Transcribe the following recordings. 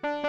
Okay,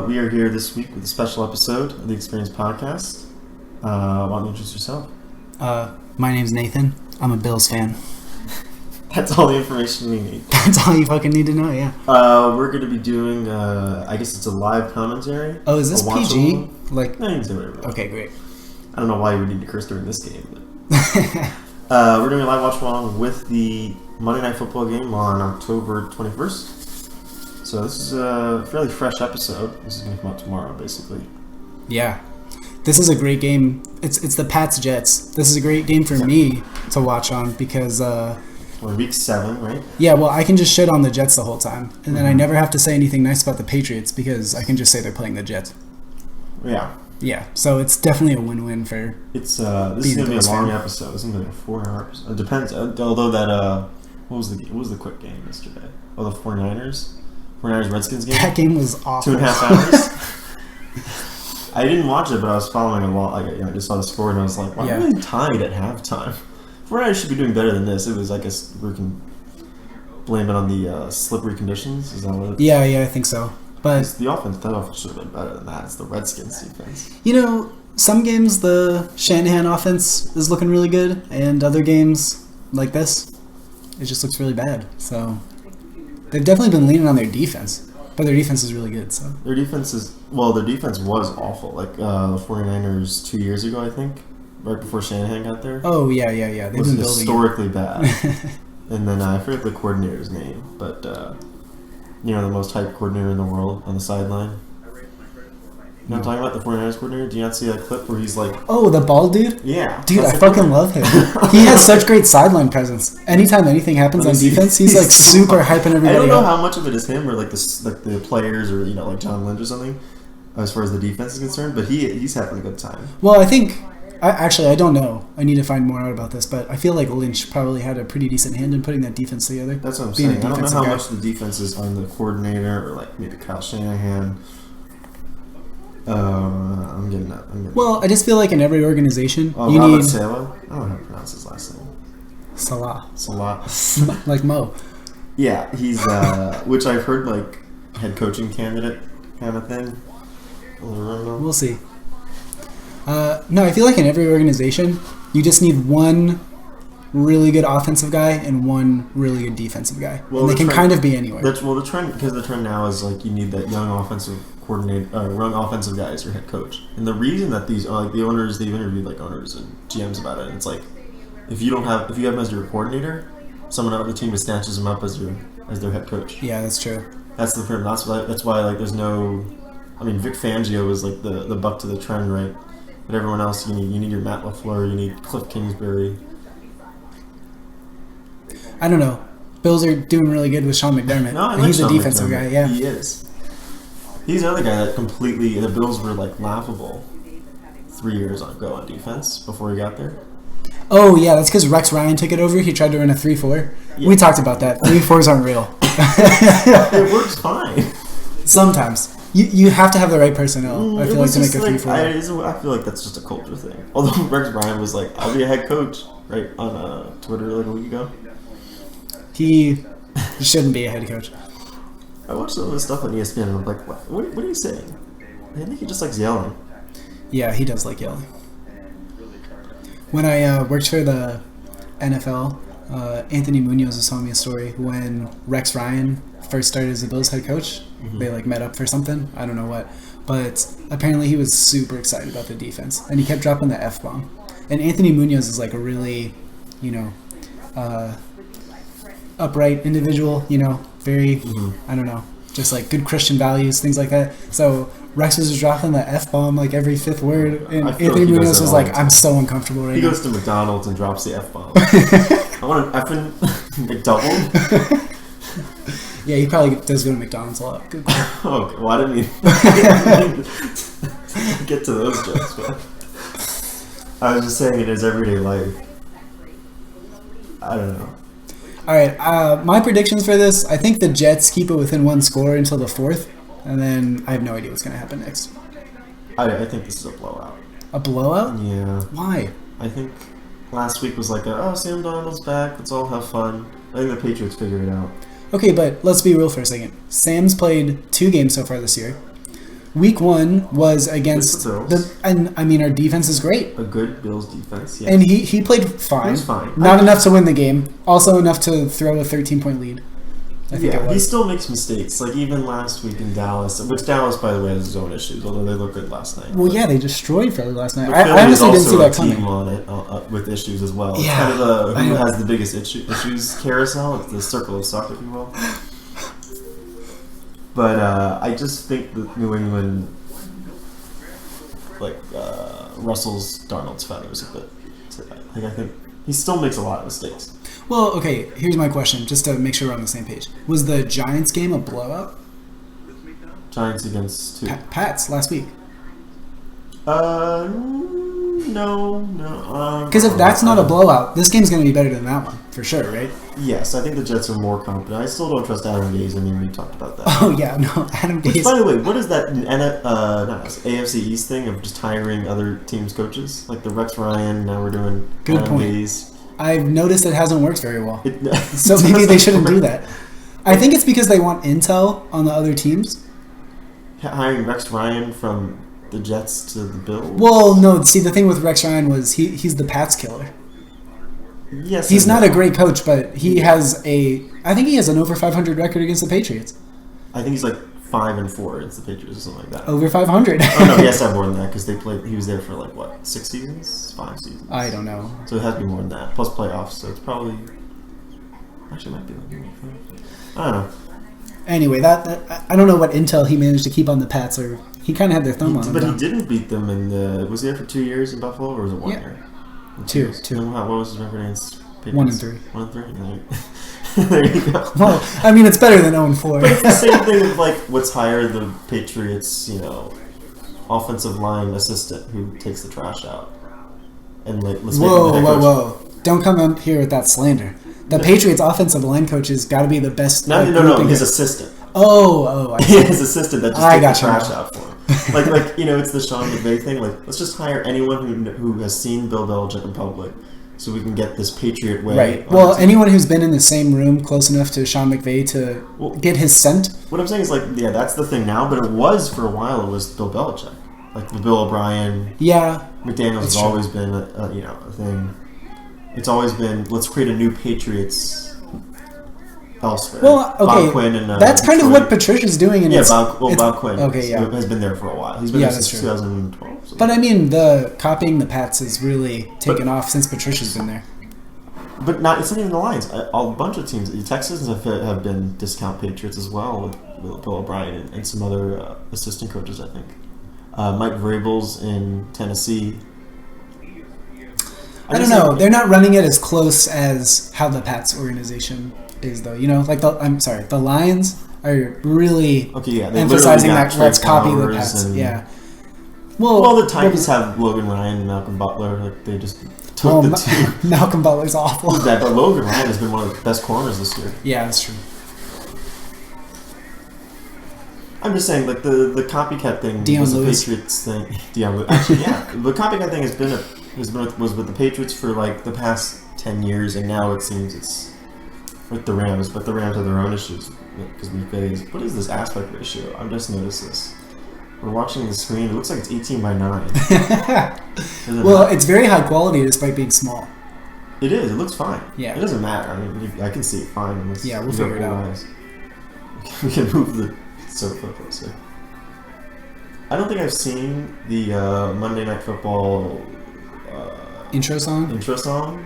we are here this week with a special episode of the Experience Podcast. Why don't you introduce yourself? My name's Nathan. I'm a Bills fan. That's all the information we need. That's all you fucking need to know, yeah. We're going to be doing, I guess it's a live commentary. Oh, is this PG? Like, no, you can say whatever. Okay, great. I don't know why you would need to curse during this game. But we're doing a live watch along with the Monday Night Football game on October 21st. So this is a fairly fresh episode. This is going to come out tomorrow, basically. Yeah. This is a great game. It's the Pats-Jets. This is a great game for me to watch on because... We're week 7, right? Yeah, well, I can just shit on the Jets the whole time. And then I never have to say anything nice about the Patriots because I can just say they're playing the Jets. Yeah. Yeah, so it's definitely a win-win for It's this is going to be a long episode. This is going to be a 4-hour episode. It depends. Although that... What was the quick game yesterday? Oh, the 49ers? 49ers Redskins game? That game was awful. 2.5 hours? I didn't watch it, but I was following along. I just saw the score and I was like, why are they tied at halftime? 49ers should be doing better than this. It was, I guess, we can blame it on the slippery conditions. Is that what it is? Yeah, I think so. But that offense should have been better than that. It's the Redskins defense. You know, some games the Shanahan offense is looking really good, and other games like this, it just looks really bad. So they've definitely been leaning on their defense, but their defense is really good. So their defense was awful. Like the 49ers 2 years ago, I think, right before Shanahan got there. Oh yeah. They've been building historically bad. And then I forget the coordinator's name, but the most hyped coordinator in the world on the sideline. You know what I'm talking about? The 49ers coordinator? Do you not see that clip where he's like... Oh, the bald dude? Yeah. Dude, I fucking love him. He has such great sideline presence. Anytime anything happens on defense, he's like super hyping everybody up. I don't know how much of it is him or like the players or, like John Lynch or something as far as the defense is concerned, but he's having a good time. Well, I think... I don't know. I need to find more out about this, but I feel like Lynch probably had a pretty decent hand in putting that defense together. That's what I'm saying. I don't know how much the defense is on the coordinator or like maybe Kyle Shanahan. I'm getting that. Well, I just feel like in every organization, you need... Salah? I don't know how to pronounce his last name. Salah. Like Mo. Yeah, he's, which I've heard like head coaching candidate kind of thing. We'll see. No, I feel like in every organization, you just need one really good offensive guy and one really good defensive guy. Well, and they can kind of be anywhere. The trend now is like you need that young offensive coordinator, young offensive guy as your head coach. And the reason that these like the owners, they've interviewed like owners and GMs about it. And it's like if you have him as your coordinator, someone on the team just snatches him up as their head coach. Yeah, that's true. That's the term. That's why like there's no. I mean, Vic Fangio was like the buck to the trend, right? But everyone else, you need your Matt LaFleur, you need Cliff Kingsbury. I don't know. Bills are doing really good with Sean McDermott. No, I like he's Sean a defensive McDermott. guy, yeah. He is. He's the other guy that completely... The Bills were, like, laughable 3 years ago on defense before he got there. Oh, yeah, that's because Rex Ryan took it over. He tried to run a 3-4. Yeah. We talked about that. 3-4s aren't real. It works fine. Sometimes. You have to have the right personnel, I feel like, to make a 3-4. I feel like that's just a culture thing. Although Rex Ryan was like, I'll be a head coach, right, on Twitter like a week ago. He shouldn't be a head coach. I watched some of the stuff on ESPN and I'm like, what are you saying? I think he just likes yelling. Yeah, he does like yelling. When I worked for the NFL, Anthony Munoz was telling me a story when Rex Ryan first started as the Bills head coach. Mm-hmm. They like met up for something. I don't know what. But apparently he was super excited about the defense. And he kept dropping the F-bomb. And Anthony Munoz is like a really, upright individual, very, I don't know, just like good Christian values, things like that. So Rex was just dropping the F-bomb like every fifth word. And Anthony Munoz was like, I'm so uncomfortable right now. He goes to McDonald's and drops the F-bomb. I want an effing McDouble. Yeah, he probably does go to McDonald's a lot. Good. Okay, well, I didn't mean get to those jokes, but I was just saying in his everyday life. I don't know. All right, my predictions for this, I think the Jets keep it within one score until the fourth, and then I have no idea what's going to happen next. I think this is a blowout. A blowout? Yeah. Why? I think last week was like Sam Darnold's back. Let's all have fun. I think the Patriots figure it out. Okay, but let's be real for a second. Sam's played 2 games so far this year. Week 1 was against the Bills. and I mean our defense is great. A good Bills defense, yes. And he played fine. He was fine. Not enough to win the game. Also enough to throw a 13-point lead. I think it was. He still makes mistakes. Like even last week in Dallas, which Dallas, by the way, has its own issues. Although they looked good last night. Well, yeah, they destroyed Philly last night. Philly I honestly didn't see that coming. coming. On it with issues as well. Yeah, it's kind of who has the biggest issues carousel. It's the circle of suck, if you will. But I just think that New England, Russell's Darnold's feathers a bit today. I think he still makes a lot of mistakes. Well, okay, here's my question, just to make sure we're on the same page. Was the Giants game a blowout? Giants against who? Pats last week. No. Because if that's not a blowout, this game's going to be better than that one, for sure, right? Yes, I think the Jets are more competent. I still don't trust Adam Gase. I mean, we talked about that. Oh, yeah, no, Adam Gase. Which, by the way, what is that AFC East thing of just hiring other teams' coaches? Like the Rex Ryan, now we're doing Good Adam point. Gase. I've noticed it hasn't worked very well. So maybe they shouldn't do that. I think it's because they want intel on the other teams. Hiring Rex Ryan from the Jets to the Bills? Well, no, see, the thing with Rex Ryan was he's the Pats killer. Yes. He's not a great coach, but he has I think he has an over 500 record against the Patriots. I think he's like 5-4 against the Patriots or something like that. Over 500. Oh no, he has to have more than that because he was there for like what, 6 seasons, 5 seasons. I don't know. So it has to be more than that plus playoffs. So it's probably actually might be like I don't know. Anyway, that I don't know what intel he managed to keep on the Pats, or he kind of had their thumb on them. But he didn't beat them was he there for 2 years in Buffalo or was it 1 year? 2. And what was his record against Patriots? Patriots? 1-3. There you go. Well, I mean, it's better than 0-4. But it's the same thing with like what's hired the Patriots, offensive line assistant who takes the trash out. And like let's make him the head coach. Whoa. Don't come up here with that slander. The Patriots offensive line coach has got to be the best. No, his assistant. Oh, I see. His assistant that just takes the trash out for him. Like it's the Sean McVay thing. Like, let's just hire anyone who has seen Bill Belichick in public, so we can get this Patriot way. Right. Well, anyone who's been in the same room close enough to Sean McVay to get his scent. What I'm saying is that's the thing now, but it was for a while. It was Bill Belichick, like the Bill O'Brien. Yeah. McDaniels has always been a thing. It's always been let's create a new Patriots. Elsewhere. Well, okay, Bob Quinn and, that's kind of what Patricia's doing. Bob Quinn. Okay, yeah, has been there for a while. He's been there since 2012. So. But I mean, the copying the Pats has really taken off since Patricia's been there. But it's not even the Lions. A bunch of teams. The Texans have been discount Patriots as well with Bill O'Brien and some other assistant coaches. I think Mike Vrabel's in Tennessee. I don't know. They're not running it as close as how the Pats organization is, though. The Lions are really emphasizing that let's copy the Pats. Well, the Titans have Logan Ryan and Malcolm Butler. Like they just took the two. Malcolm Butler's awful. But Logan Ryan has been one of the best corners this year. Yeah, that's true. I'm just saying, like the copycat thing was the Patriots thing. Actually, yeah, the copycat thing was with the Patriots for like the past 10 years, and now it seems it's with the Rams. But the Rams have their own issues because what is this aspect ratio? I've just noticed this. We're watching the screen. It looks like it's 18:9. Well, it's very high quality despite being small. It is. It looks fine. Yeah. It doesn't matter. I mean, I can see it fine. Yeah, we'll figure it out. Eyes. We can move the sofa closer. I don't think I've seen the Monday Night Football intro song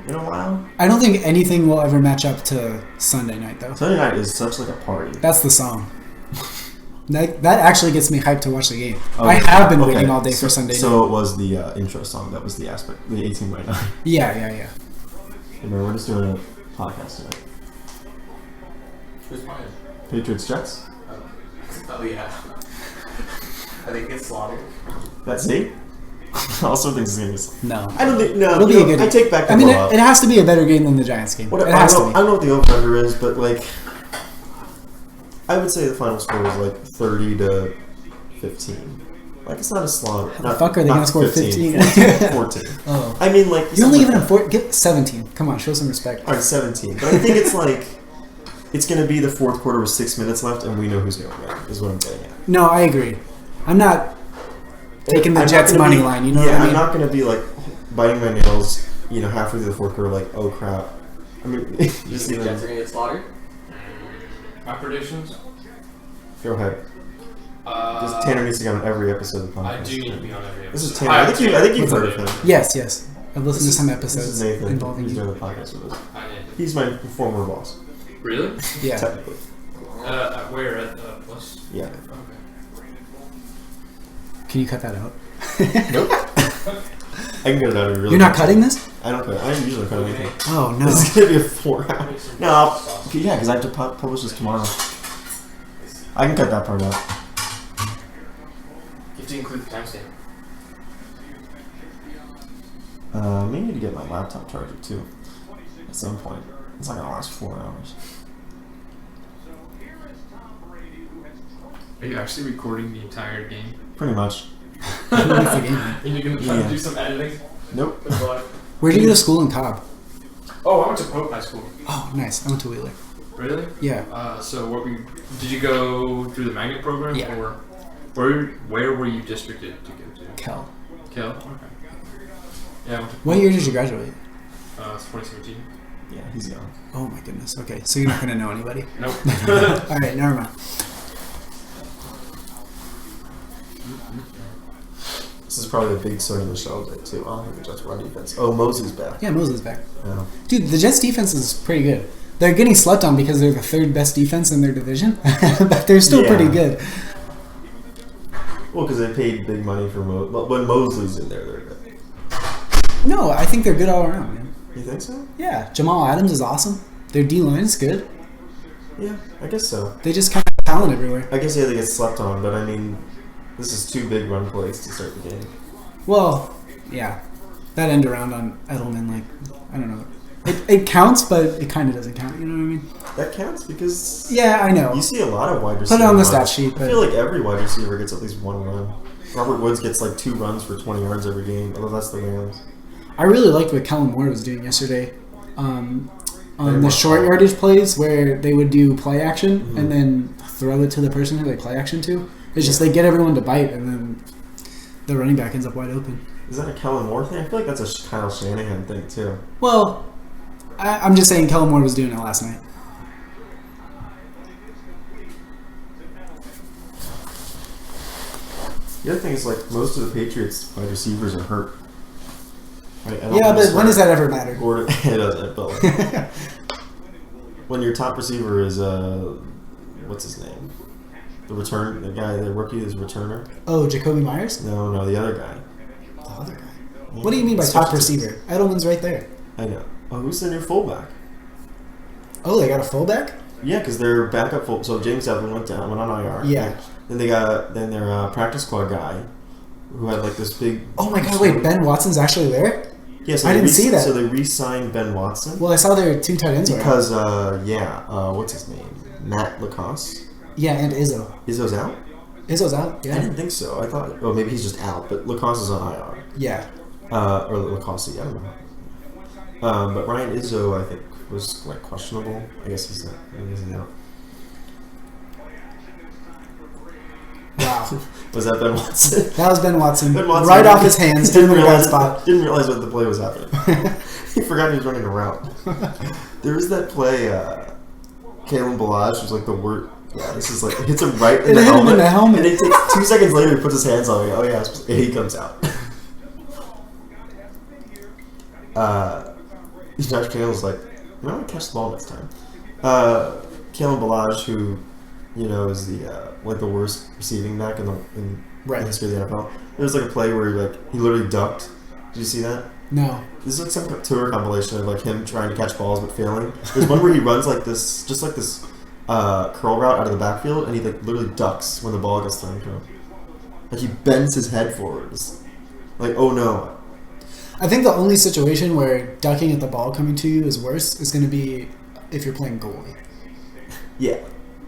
in a while. I don't think anything will ever match up to Sunday Night, though. Sunday Night is such like a party. That's the song. That actually gets me hyped to watch the game. I have been waiting all day for Sunday Night. So it was the intro song. That was the aspect. The 18:9. Yeah. Remember, we're just doing a podcast tonight. Who's playing? Patriots Jets. Oh yeah. I think it's slaughtered. That's it. I also think it's gonna be. No, I don't think. No, it'll be a good. I take back. The it has to be a better game than the Giants game. I don't know what the over/under is, but like, I would say the final score is like 30-15. Like, it's not a slaughter. How the fuck are they going to score 15? 14. Oh. I mean, like... You only even have 17. Come on, show some respect. Alright, 17. But I think it's like... It's going to be the fourth quarter with 6 minutes left, and we know who's going to win, is what I'm getting at. No, I agree. I'm not taking the Jets' money line, you know what I mean? I'm not going to be, like, biting my nails, halfway through the fourth quarter, like, oh, crap. I mean, just The even... Jets are going to get slaughtered? My predictions? Go ahead. Because Tanner needs to get on every episode of the podcast. I do need to be on every episode. This is Tanner. I think you've heard of him. Yes. I've listened to some This is episodes Nathan. involving He's you. doing the podcast with us. I did. He's my former boss, Really? Yeah. technically. Where? At Plus? Yeah. Okay. Can you cut that out? Nope. I can get it out of really. You're not cutting this? I don't cut. I don't usually cut anything. Oh, no. This is gonna be a 4 hour. No, yeah, because I have to publish this tomorrow. I can cut that part out. You have to include the timestamp. I may need to get my laptop charger too. At some point, it's not gonna last 4 hours. Are you actually recording the entire game? Pretty much. And you're going to try to do some editing? Nope. Where did you go to school in Cobb? Oh, I went to Pope High School. Oh, nice. I went to Wheeler. Really? Yeah. So did you go through the magnet program? Yeah. Or where were you districted to go to? Kel. Kel? Okay. Yeah, I went to What year did you graduate? It's 2017. Yeah, he's young. Oh my goodness. Okay, so you're not going to know anybody. Nope. All right, never mind. This is probably a big start in the show day too. I don't think the Jets run defense. Oh, Mosley's back. Yeah, Moses back. Yeah. Dude, the Jets defense is pretty good. They're getting slept on because they're the third best defense in their division, but they're still pretty good. Well, because they paid big money for when Mosley's in there, they're good. No, I think they're good all around, man. You think so? Yeah, Jamal Adams is awesome. Their D-line is good. Yeah, I guess so. They just kind of have talent everywhere. I guess they get slept on, but I mean, this is 2 big run plays to start the game. Well, yeah. That end around on Edelman, like, I don't know. It counts, but it kind of doesn't count, you know what I mean? That counts because Yeah, I know. you see a lot of wide receivers. Put it on the stat sheet. I But feel like every wide receiver gets at least 1 run. Robert Woods gets like 2 runs for 20 yards every game, although that's the Rams. I really liked what Kellen Moore was doing yesterday. On the short yardage plays where they would do play action and then throw it to the person who they play action to. It's just they get everyone to bite and then the running back ends up wide open. Is that a Kellen Moore thing? I feel like that's a Kyle Shanahan thing too. Well, I'm just saying Kellen Moore was doing it last night. The other thing is like most of the Patriots wide receivers are hurt. Right? Yeah, but when does that ever matter? Gordon, it doesn't. But like, when your top receiver is what's his name? The rookie is returner. Oh, Jacoby Myers? No, the other guy. The other guy. What do you mean by top receiver? Edelman's right there. I know. Oh, who's the new fullback? Oh, they got a fullback? Yeah, because their backup full. So James Edelman went on IR. Yeah. Then their practice squad guy, who had like this big. Oh my God! Wait, Ben Watson's actually there? Yeah, so I didn't see that. So they re-signed Ben Watson. Well, I saw their 2 tight ends. Because what's his name? Matt Lacoste. Yeah, and Izzo. Izzo's out? Izzo's out. I Yeah. didn't think so. I thought, maybe he's just out, but Lacoste is on IR. Yeah. Or Lacoste, I don't know. But Ryan Izzo, I think, was like questionable. I guess he's not. He's out. Wow. Was that Ben Watson? That was Ben Watson. Ben Watson right off his hands in the bad spot. Didn't realize what the play was happening. He forgot he was running around. There was that play, Kalen Balazs was like the worst. Yeah, this is like, it hits him right in the helmet. Him in the helmet. And it takes 2 seconds later, he puts his hands on it. Oh, yeah, and he comes out. Josh Campbell's like, I'm going to catch the ball next time. Kalen Balazs, who, is the the worst receiving back in the history of the NFL. There was like a play where he literally ducked. Did you see that? No. This is like some tour compilation of like him trying to catch balls but failing. There's one where he runs like this, just like this curl route out of the backfield, and he like literally ducks when the ball gets thrown to him. Like he bends his head forward. It's like, oh no. I think the only situation where ducking at the ball coming to you is worse is going to be if you're playing goalie. Yeah.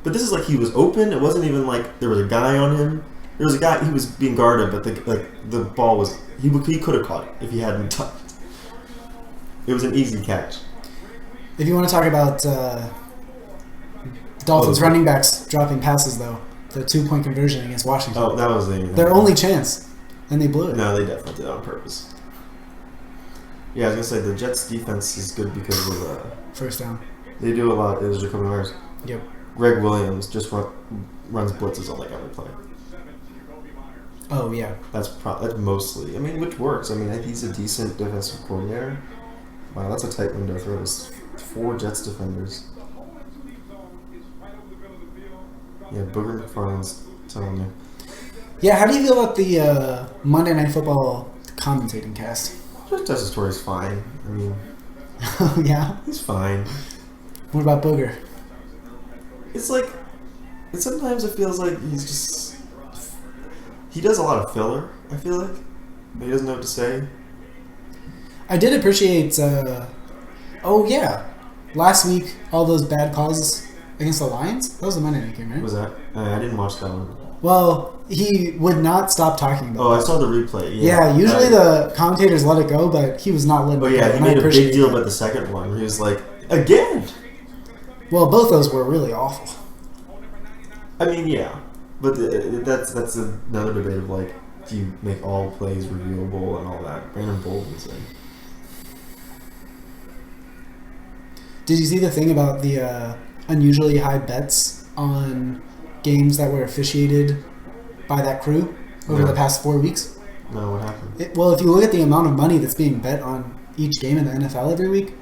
But this is like he was open. It wasn't even like there was a guy on him. There was a guy, he was being guarded, but the ball was, he could have caught it if he hadn't touched. It was an easy catch. If you want to talk about Dolphins running backs dropping passes, though, the 2-point conversion against Washington. Oh, that was their only chance, and they blew it. No, they definitely did it on purpose. Yeah, I was going to say, the Jets' defense is good because of... first down. They do a lot. It was Jacoby Myers. Yep. Greg Williams just runs blitzes on like every play. Oh, yeah. That's mostly... I mean, which works. I mean, he's a decent defensive coordinator. Wow, that's a tight window for those 4 Jets defenders. Yeah, Booger McFarland's telling you. Yeah, how do you feel about the Monday Night Football commentating cast? Josh Tessitore's fine. I mean... Oh, yeah? He's fine. What about Booger? It's like... Sometimes it feels like he's just... He does a lot of filler, I feel like. But he doesn't know what to say. I did appreciate... oh, yeah. Last week, all those bad calls against the Lions? That was the Monday night game, right? Was that? I didn't watch that one. Well, he would not stop talking about it. I saw the replay. Yeah, usually the commentators let it go, but he was not letting it go. Oh, yeah, he made a big deal about the second one. He was like, again! Well, both those were really awful. I mean, yeah. But that's another debate of, like, do you make all plays reviewable and all that? Brandon Bolden's in. Did you see the thing about the unusually high bets on games that were officiated by that crew over the past 4 weeks? No, what happened? Well, if you look at the amount of money that's being bet on each game in the NFL every week,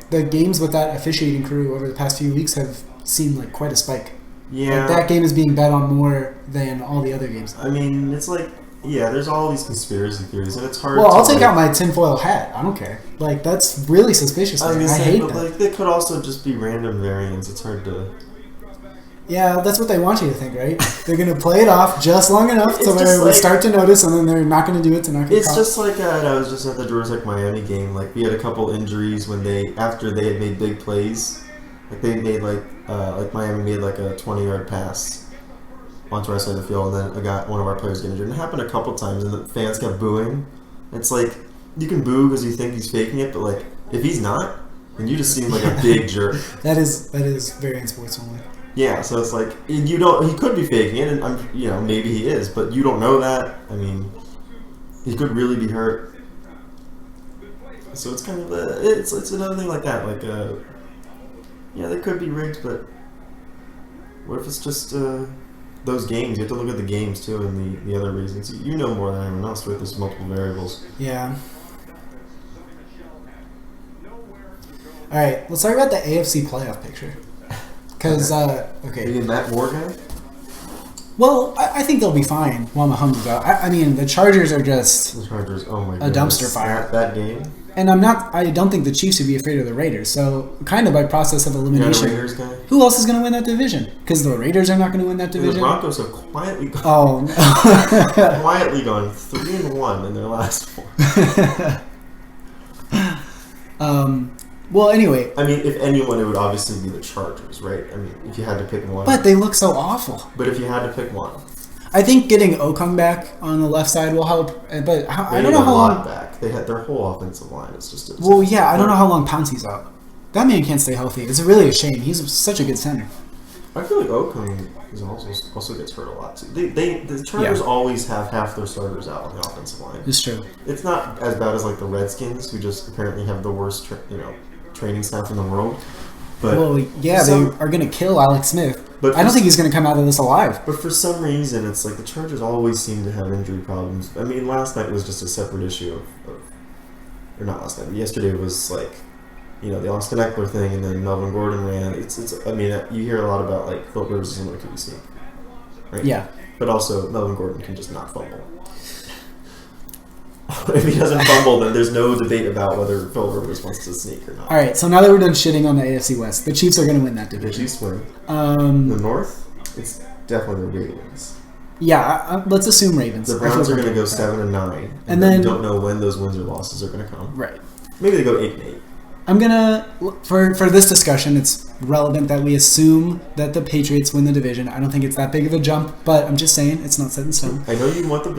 the games with that officiating crew over the past few weeks have seen like quite a spike. Yeah. Like, that game is being bet on more than all the other games. I mean, it's like, yeah, there's all these conspiracy theories, and it's hard Well, I'll take out my tinfoil hat. I don't care. Like, that's really suspicious. I hate that. Like, they could also just be random variants. It's hard to... Yeah, that's what they want you to think, right? They're going to play it off just long enough to where we start to notice, and then they're not going to do it to not get caught. It's just like I was just at the Georgia Tech Miami game. Like, we had a couple injuries when after they had made big plays. Like, they made, like Miami made, like, a 20-yard pass onto our side of the field, and then one of our players got injured. And it happened a couple times, and the fans kept booing. It's like, you can boo because you think he's faking it, but, like, if he's not, then you just seem like a big jerk. That is very unsportsmanlike. Yeah, so it's like, he could be faking it, and maybe he is, but you don't know that. I mean, he could really be hurt. So it's kind of it's another thing like that. Like, yeah, they could be rigged, but what if it's just those games? You have to look at the games too, and the other reasons. You know more than anyone else, right? There's multiple variables. Yeah. All right, let's talk about the AFC playoff picture. Because, okay. Are you Matt Moore guy? Well, I think they'll be fine while Mahomes is out. I mean, the Chargers are just... The Chargers, oh my a goodness. dumpster fire. That game? And I don't think the Chiefs should be afraid of the Raiders. So, kind of by process of elimination. You're a Raiders guy? Who else is going to win that division? Because the Raiders are not going to win that division. The Broncos have quietly gone... Oh, no. quietly gone 3-1 in their last 4. Well, anyway. I mean, if anyone, it would obviously be the Chargers, right? I mean, if you had to pick one. But they look so awful. But if you had to pick one. I think getting Okung back on the left side will help. But I don't know how long. Back. They had their whole offensive line. It's just. Well, yeah, I don't know how long Pouncey's out. That man can't stay healthy. It's really a shame. He's such a good center. I feel like Okung is also gets hurt a lot too. The Chargers always have half their starters out on the offensive line. It's true. It's not as bad as like the Redskins, who just apparently have the worst, training staff in the world. But well, yeah, they are going to kill Alex Smith. But I don't think he's going to come out of this alive. But for some reason, it's like the Chargers always seem to have injury problems. I mean, last night was just a separate issue or not last night, but yesterday was like, the Austin Eckler thing, and then Melvin Gordon ran. I mean, you hear a lot about like Philip Rivers is another QB, right? Yeah. But also, Melvin Gordon can just not fumble. If he doesn't fumble, then there's no debate about whether Phil Rivers wants to sneak or not. All right, so now that we're done shitting on the AFC West, the Chiefs are going to win that division. The Chiefs win. The North, it's definitely the Ravens. Yeah, let's assume Ravens. The Browns are going to go 7-9, and then you don't know when those wins or losses are going to come. Right. Maybe they go 8-8. I'm gonna for this discussion. It's relevant that we assume that the Patriots win the division. I don't think it's that big of a jump, but I'm just saying it's not set in stone. I know you want the